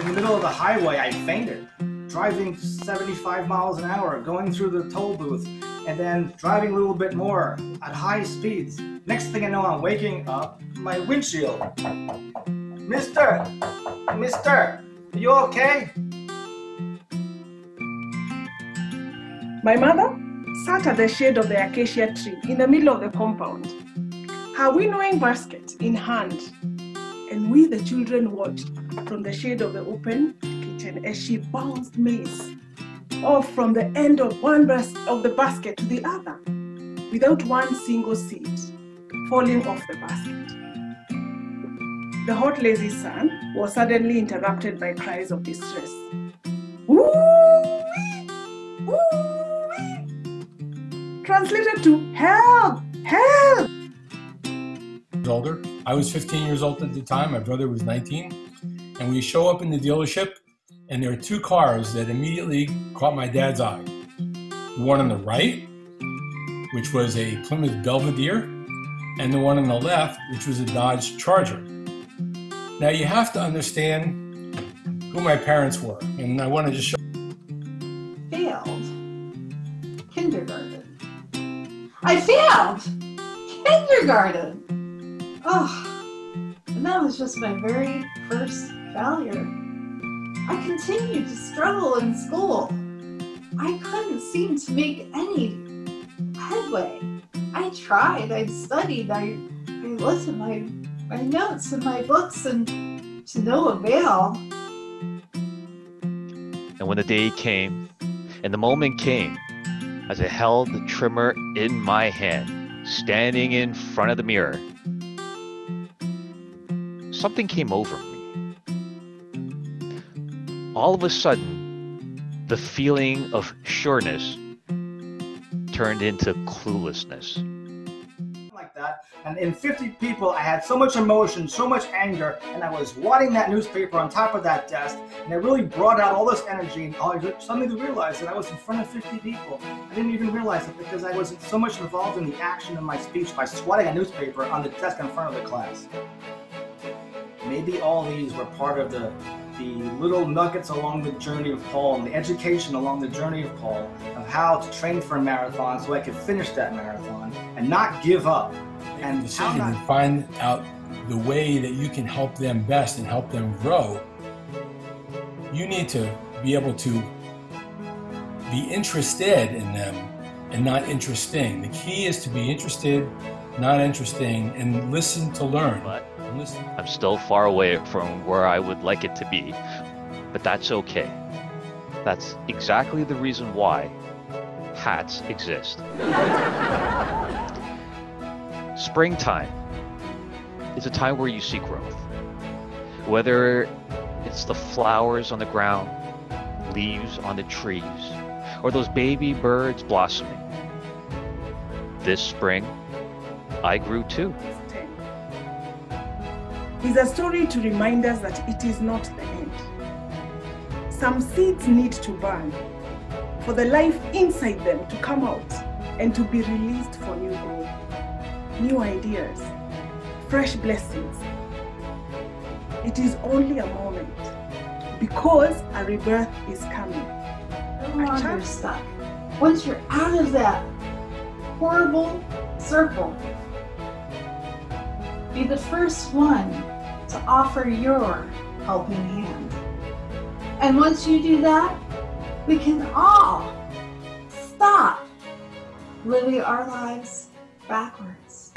the middle of the highway, I fainted. Driving 75 miles an hour, going through the toll booth, and then driving a little bit more at high speeds. Next thing I know, I'm waking up, my windshield. Mister, are you okay? My mother sat at the shade of the acacia tree in the middle of the compound, her winnowing basket in hand, and we the children watched from the shade of the open kitchen as she bounced maize off from the end of one of the basket to the other, without one single seed falling off the basket. The hot lazy sun was suddenly interrupted by cries of distress. Woo-wee! Woo-wee! Translated to help! Help! Older. I was 15 years old at the time, my brother was 19, and we show up in the dealership and there are two cars that immediately caught my dad's eye. The one on the right, which was a Plymouth Belvedere, and the one on the left, which was a Dodge Charger. Now you have to understand who my parents were, and I want to just show. Failed kindergarten. I failed kindergarten. Oh, and that was just my very first failure. I continued to struggle in school. I couldn't seem to make any headway. I tried, I studied, I looked at my notes and my books, and to no avail. And when the day came, and the moment came, as I held the trimmer in my hand, standing in front of the mirror, something came over me. All of a sudden, the feeling of sureness turned into cluelessness. Like that, and in 50 people, I had so much emotion, so much anger, and I was wadding that newspaper on top of that desk, and it really brought out all this energy, and I suddenly realized that I was in front of 50 people. I didn't even realize it because I was so much involved in the action of my speech by swatting a newspaper on the desk in front of the class. Maybe all these were part of the little nuggets along the journey of Paul, and the education along the journey of Paul, of how to train for a marathon so I could finish that marathon and not give up. And decision and find out the way that you can help them best and help them grow. You need to be able to be interested in them and not interesting. The key is to be interested, not interesting, and listen to learn. But I'm still far away from where I would like it to be, but that's okay. That's exactly the reason why hats exist. Springtime is a time where you see growth. Whether it's the flowers on the ground, leaves on the trees, or those baby birds blossoming. This spring, I grew too. Is a story to remind us that it is not the end. Some seeds need to burn for the life inside them to come out and to be released for new growth, new ideas, fresh blessings. It is only a moment because a rebirth is coming. No longer stuck. Once you're out of that horrible circle, be the first one to offer your helping hand. And once you do that, we can all stop living our lives backwards.